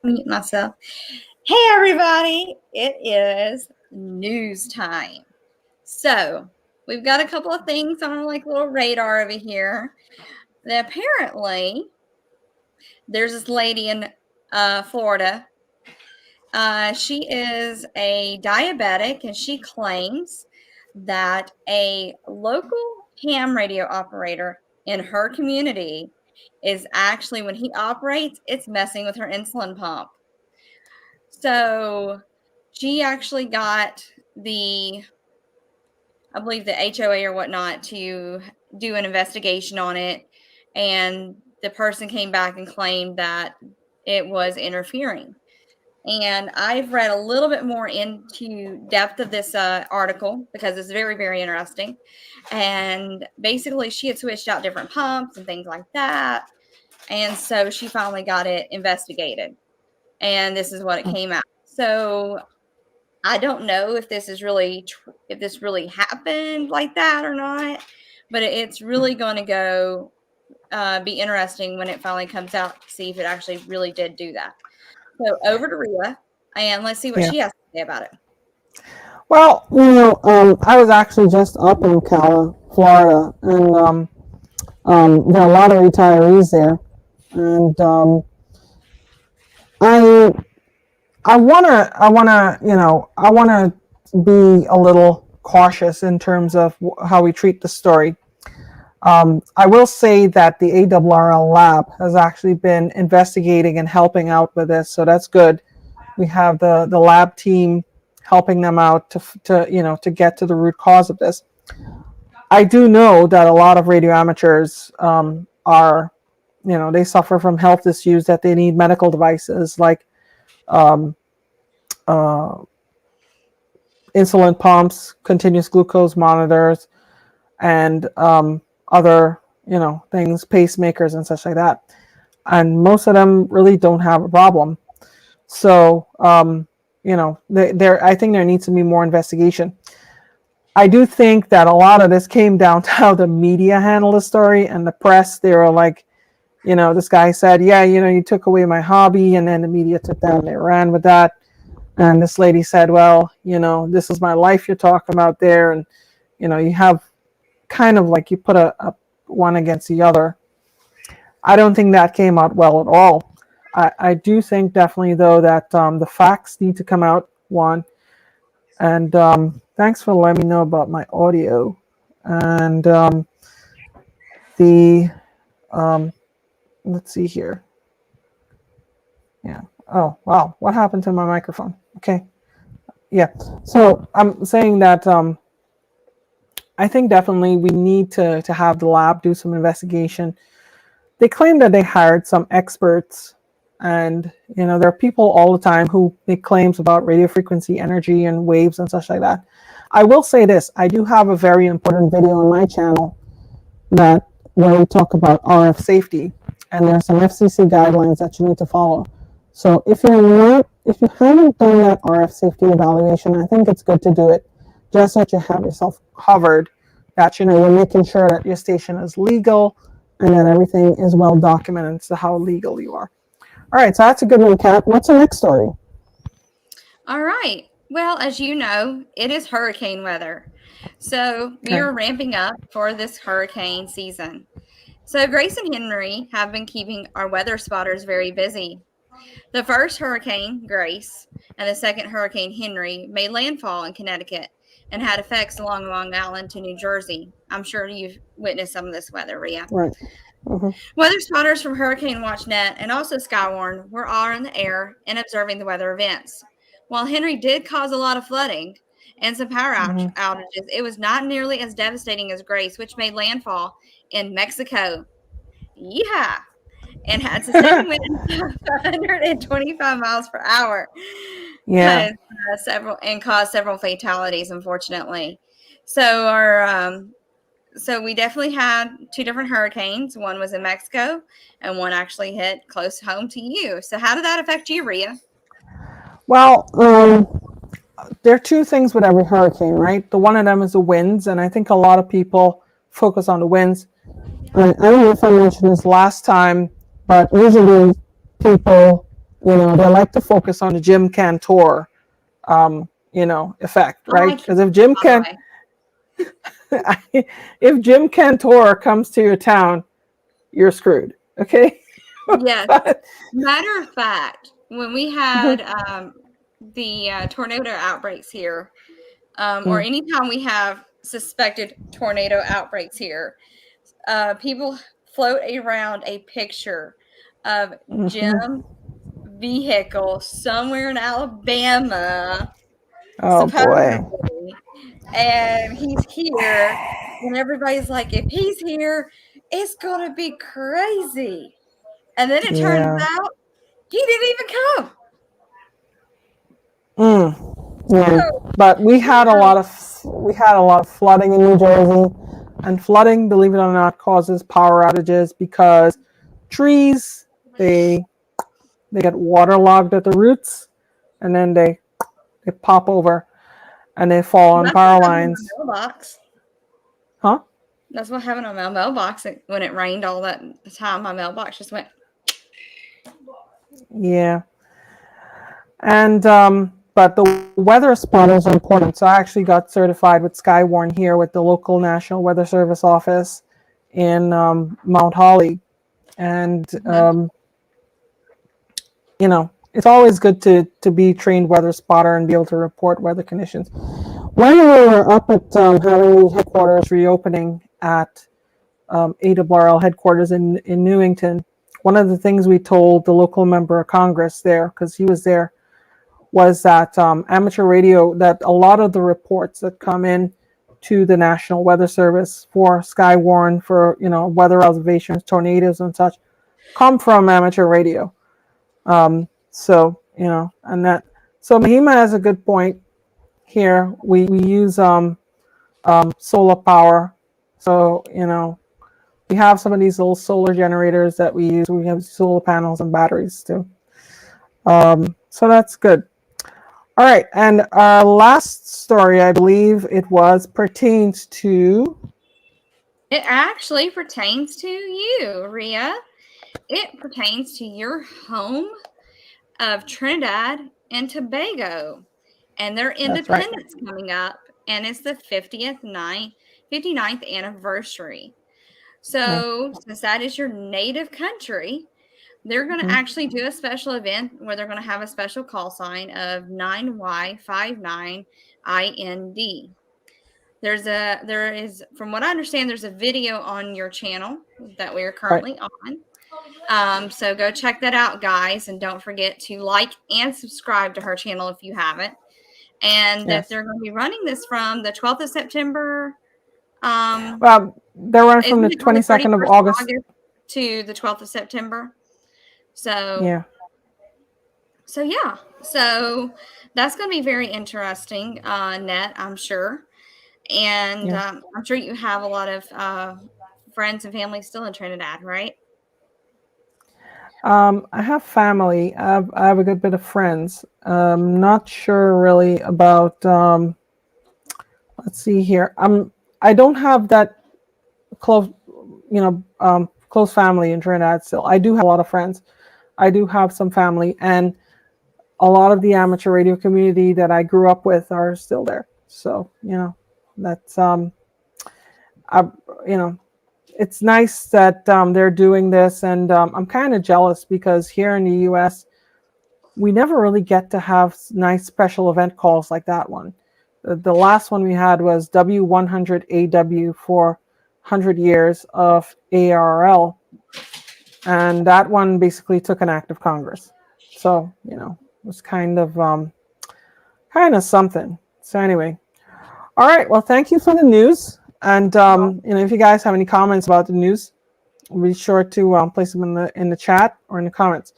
Mute myself. Hey, everybody. It is news time. So, we've got a couple of things on our little radar over here. That apparently, there's this lady in Florida. She is a diabetic, and she claims that a local ham radio operator in her community is actually, when he operates, it's messing with her insulin pump. So she actually got I believe the HOA or whatnot to do an investigation on it. And the person came back and claimed that it was interfering. And I've read a little bit more into depth of this article because it's very, very interesting. And basically, she had switched out different pumps and things like that. And so she finally got it investigated. And this is what it came out. So I don't know if this is really if this really happened like that or not, but it's really going to go be interesting when it finally comes out to see if it actually really did do that. So over to Rhea, and let's see what she has to say about it. Well, I was actually just up in Florida, and there are a lot of retirees there, and I wanna be a little cautious in terms of how we treat the story. I will say that the ARRL lab has actually been investigating and helping out with this, so that's good. We have the lab team helping them out to get to the root cause of this. I do know that a lot of radio amateurs are, they suffer from health issues that they need medical devices like insulin pumps, continuous glucose monitors, and other things, pacemakers and such like that. And most of them really don't have a problem. So I think there needs to be more investigation. I do think that a lot of this came down to how the media handled the story, and the press. They were like, this guy said, yeah, you took away my hobby, and then the media took that and they ran with that. And this lady said, well, this is my life you're talking about there. And, you have kind of like you put a one against the other. I don't think that came out well at all. I do think definitely, though, that the facts need to come out, one. And thanks for letting me know about my audio. And let's see here. Yeah. Oh, wow. What happened to my microphone? Okay. Yeah. So I'm saying that I think definitely we need to have the lab do some investigation. They claim that they hired some experts, and there are people all the time who make claims about radio frequency, energy, and waves and such like that. I will say this: I do have a very important video on my channel where we talk about RF safety, and there are some FCC guidelines that you need to follow. So if you haven't done that RF safety evaluation, I think it's good to do it, just so that you have yourself covered, that you're making sure that your station is legal and that everything is well documented as to how legal you are. All right, so that's a good recap. What's the next story? All right. Well, as you know, it is hurricane weather. So we are ramping up for this hurricane season. So Grace and Henry have been keeping our weather spotters very busy. The first hurricane, Grace, and the second hurricane, Henry, made landfall in Connecticut and had effects along Long Island to New Jersey. I'm sure you've witnessed some of this weather, Rhea. Right. Mm-hmm. Weather spotters from Hurricane Watch Net and also Skywarn were all in the air and observing the weather events. While Henry did cause a lot of flooding and some power outages, it was not nearly as devastating as Grace, which made landfall in Mexico. Yeah. And had sustained winds of 125 miles per hour. Yeah. Caused several fatalities, unfortunately. So so we definitely had two different hurricanes. One was in Mexico, and one actually hit close home to you. So how did that affect you, Rhea? Well, there are two things with every hurricane, right? The one of them is the winds, and I think a lot of people focus on the winds. I don't know if I mentioned this last time, but usually people they like to focus on the Jim Cantor, effect, right? Because if Jim Cantor comes to your town, you're screwed. Okay. Yes. Matter of fact, when we had the tornado outbreaks here, or anytime we have suspected tornado outbreaks here, people float around a picture of Jim's vehicle somewhere in Alabama, Oh boy. supposedly, and he's here, and everybody's like, if he's here, it's gonna be crazy. And then it turns out he didn't even come. Yeah. But we had a lot of flooding in New Jersey, and flooding, believe it or not, causes power outages because trees they get waterlogged at the roots, and then they pop over and they fall on power lines. Huh? That's what happened on my mailbox when it rained all that time. My mailbox just went. Yeah. And but the weather spotters are important. So I actually got certified with Skywarn here with the local National Weather Service office in Mount Holly. And, it's always good to be trained weather spotter and be able to report weather conditions. When we were up at having headquarters reopening at ARRL headquarters in Newington, one of the things we told the local member of Congress there, because he was there, was that amateur radio, that a lot of the reports that come in to the National Weather Service for Skywarn, for weather observations, tornadoes and such, come from amateur radio. So Mahima has a good point here. We use solar power. So we have some of these little solar generators that we use. We have solar panels and batteries too. So that's good. All right, and our last story, I believe pertains to... It actually pertains to you, Rhea. It pertains to your home of Trinidad and Tobago and their independence coming up, and it's the 59th anniversary. So since that is your native country, they're going to actually do a special event where they're going to have a special call sign of 9Y59IND. There is, from what I understand, there's a video on your channel that we are currently on. So go check that out, guys, and don't forget to like and subscribe to her channel if you haven't. And that they're going to be running this from the 12th of September. Well, they're running from the 22nd of August to the 12th of September. So yeah. So that's going to be very interesting, Net, I'm sure. And I'm sure you have a lot of friends and family still in Trinidad, right? I have family. I have a good bit of friends. Not sure really about. Let's see here. I don't have that close, close family in Trinidad still. I do have a lot of friends. I do have some family, and a lot of the amateur radio community that I grew up with are still there. So that's it's nice that they're doing this, and I'm kind of jealous because here in the U.S. we never really get to have nice special event calls like that one. The last one we had was W100AW for 100 years of ARRL, and that one basically took an act of Congress. So it was kind of something. So anyway, all right. Well, thank you for the news. And if you guys have any comments about the news, be sure to place them in the chat or in the comments.